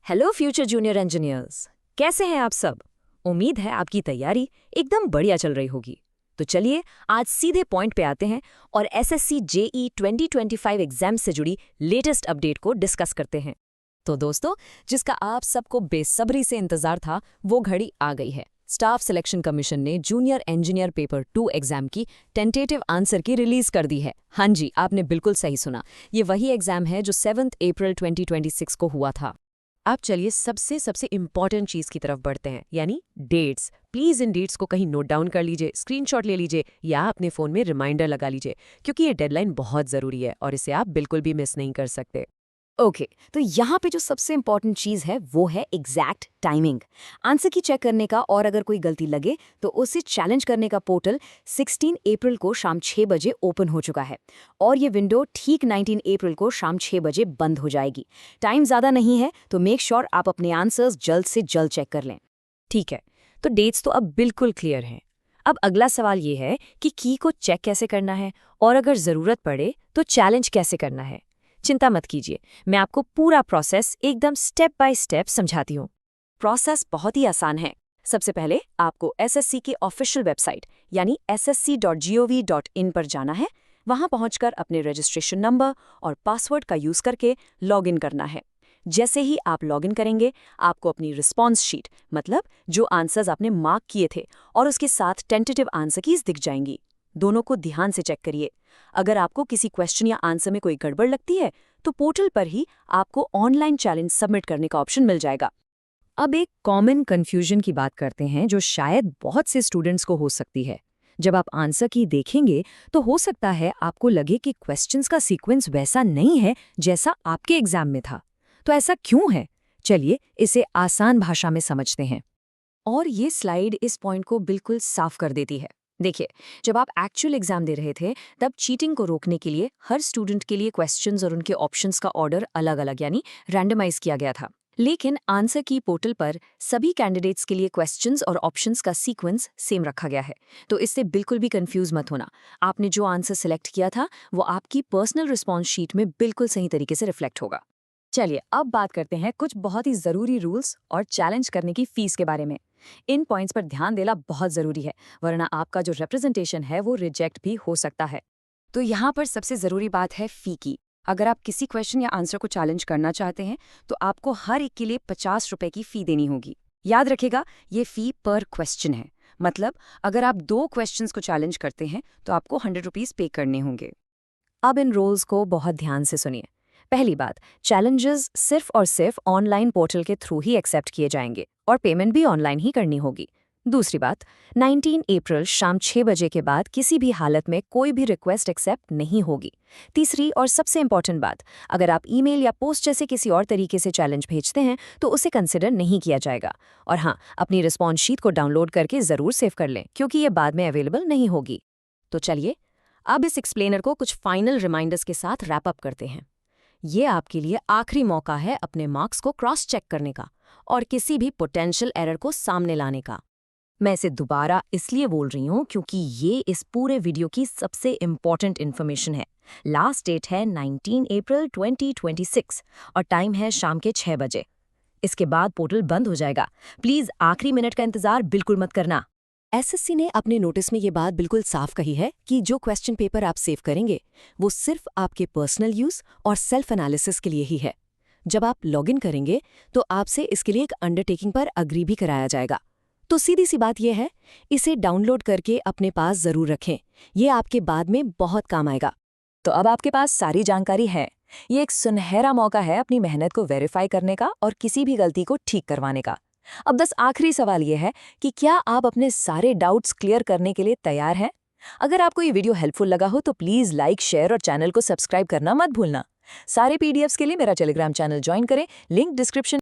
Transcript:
Hello future junior engineers, कैसे हैं आप सब। उम्मीद है आपकी तैयारी एकदम बढ़िया चल रही होगी। तो चलिए आज सीधे पॉइंट पे आते हैं और एसएससी जेई 2025 एग्जाम से जुड़ी लेटेस्ट अपडेट को डिस्कस करते हैं। तो दोस्तों, जिसका आप सबको बेसब्री से इंतजार था वो घड़ी आ गई है। स्टाफ सिलेक्शन कमीशन ने जूनियर इंजीनियर पेपर 2 एग्जाम की टेंटेटिव आंसर की रिलीज कर दी है। हाँ जी, आपने बिल्कुल सही सुना, ये वही एग्जाम है जो 7 अप्रैल 2026 को हुआ था। अब चलिए सबसे इम्पॉर्टेंट चीज की तरफ बढ़ते हैं, यानी डेट्स। प्लीज इन डेट्स को कहीं नोट डाउन कर लीजिए, स्क्रीनशॉट ले लीजिए या अपने फोन में रिमाइंडर लगा लीजिए, क्योंकि ये डेडलाइन बहुत जरूरी है और इसे आप बिल्कुल भी मिस नहीं कर सकते। ओके, तो यहाँ पे जो सबसे इम्पॉर्टेंट चीज़ है वो है एग्जैक्ट टाइमिंग। आंसर की चेक करने का और अगर कोई गलती लगे तो उसे चैलेंज करने का पोर्टल 16 अप्रैल को शाम 6 बजे ओपन हो चुका है और ये विंडो ठीक 19 अप्रैल को शाम 6 बजे बंद हो जाएगी। टाइम ज़्यादा नहीं है तो मेक श्योर आप अपने आंसर्स जल्द से जल्द चेक कर लें। ठीक है, तो डेट्स तो अब बिल्कुल क्लियर हैं। अब अगला सवाल ये है कि की को चेक कैसे करना है और अगर ज़रूरत पड़े तो चैलेंज कैसे करना है। चिंता मत कीजिए, मैं आपको पूरा प्रोसेस एकदम स्टेप बाय स्टेप समझाती हूँ। प्रोसेस बहुत ही आसान है। सबसे पहले आपको एसएससी की ऑफिशियल वेबसाइट यानी ssc.gov.in पर जाना है। वहां पहुंचकर अपने रजिस्ट्रेशन नंबर और पासवर्ड का यूज करके लॉगिन करना है। जैसे ही आप लॉगिन करेंगे, आपको अपनी रिस्पॉन्स शीट, मतलब जो आंसर्स आपने मार्क किए थे, और उसके साथ टेंटेटिव आंसर कीज दिख जाएंगी। दोनों को ध्यान से चेक करिए। अगर आपको किसी क्वेश्चन या आंसर में कोई गड़बड़ लगती है तो पोर्टल पर ही आपको ऑनलाइन चैलेंज सबमिट करने का ऑप्शन मिल जाएगा। अब एक कॉमन कंफ्यूजन की बात करते हैं जो शायद बहुत से स्टूडेंट्स को हो सकती है। जब आप आंसर की देखेंगे तो हो सकता है आपको लगे कि क्वेश्चंस का सीक्वेंस वैसा नहीं है जैसा आपके एग्जाम में था। तो ऐसा क्यों है? चलिए इसे आसान भाषा में समझते हैं। और ये स्लाइड इस पॉइंट को बिल्कुल साफ कर देती है। देखिए, जब आप एक्चुअल एग्जाम दे रहे थे तब चीटिंग को रोकने के लिए हर स्टूडेंट के लिए क्वेश्चंस और उनके ऑप्शंस का ऑर्डर अलग अलग यानी रैंडमाइज किया गया था। लेकिन आंसर की पोर्टल पर सभी कैंडिडेट्स के लिए क्वेश्चंस और ऑप्शंस का सीक्वेंस सेम रखा गया है। तो इससे बिल्कुल भी कंफ्यूज मत होना। आपने जो आंसर सिलेक्ट किया था वो आपकी पर्सनल रिस्पॉन्स शीट में बिल्कुल सही तरीके से रिफ्लेक्ट होगा। चलिए अब बात करते हैं कुछ बहुत ही जरूरी रूल्स और चैलेंज करने की फीस के बारे में। इन पॉइंट्स पर ध्यान देना बहुत जरूरी है, वरना आपका जो रिप्रेजेंटेशन है वो रिजेक्ट भी हो सकता है। तो यहाँ पर सबसे जरूरी बात है फी की। अगर आप किसी क्वेश्चन या आंसर को चैलेंज करना चाहते हैं तो आपको हर एक के लिए 50 रुपए की फी देनी होगी। याद रखिएगा, ये फी पर क्वेश्चन है। मतलब अगर आप 2 क्वेश्चंस को चैलेंज करते हैं तो आपको 100 रुपीज पे करने होंगे। अब इन रूल्स को बहुत ध्यान से सुनिए। पहली बात, चैलेंजेस सिर्फ और सिर्फ ऑनलाइन पोर्टल के थ्रू ही एक्सेप्ट किए जाएंगे और पेमेंट भी ऑनलाइन ही करनी होगी। दूसरी बात, 19 अप्रैल शाम 6 बजे के बाद किसी भी हालत में कोई भी रिक्वेस्ट एक्सेप्ट नहीं होगी। तीसरी और सबसे इंपॉर्टेंट बात, अगर आप ईमेल या पोस्ट जैसे किसी और तरीके से चैलेंज भेजते हैं तो उसे कंसिडर नहीं किया जाएगा। और हाँ, अपनी रिस्पॉन्स शीट को डाउनलोड करके ज़रूर सेव कर लें, क्योंकि ये बाद में अवेलेबल नहीं होगी। तो चलिए अब इस एक्सप्लेनर को कुछ फाइनल रिमाइंडर्स के साथ रैप अप करते हैं। ये आपके लिए आखिरी मौका है अपने मार्क्स को क्रॉस चेक करने का और किसी भी पोटेंशियल एरर को सामने लाने का। मैं इसे दोबारा इसलिए बोल रही हूँ क्योंकि ये इस पूरे वीडियो की सबसे इम्पॉर्टेंट इन्फॉर्मेशन है। लास्ट डेट है 19 अप्रैल 2026 और टाइम है शाम के 6 बजे। इसके बाद पोर्टल बंद हो जाएगा। प्लीज़ आखिरी मिनट का इंतजार बिल्कुल मत करना। एसएससी ने अपने नोटिस में ये बात बिल्कुल साफ कही है कि जो क्वेश्चन पेपर आप सेव करेंगे वो सिर्फ आपके पर्सनल यूज और सेल्फ एनालिसिस के लिए ही है। जब आप लॉगिन करेंगे तो आपसे इसके लिए एक अंडरटेकिंग पर अग्री भी कराया जाएगा। तो सीधी सी बात यह है, इसे डाउनलोड करके अपने पास जरूर रखें। ये आपके बाद में बहुत काम आएगा। तो अब आपके पास सारी जानकारी है। ये एक सुनहरा मौका है अपनी मेहनत को वेरीफाई करने का और किसी भी गलती को ठीक करवाने का। अब बस आखिरी सवाल ये है कि क्या आप अपने सारे डाउट्स क्लियर करने के लिए तैयार हैं? अगर आपको ये वीडियो हेल्पफुल लगा हो तो प्लीज़ लाइक, शेयर और चैनल को सब्सक्राइब करना मत भूलना। सारे पीडीएफ्स के लिए मेरा टेलीग्राम चैनल ज्वाइन करें, लिंक डिस्क्रिप्शन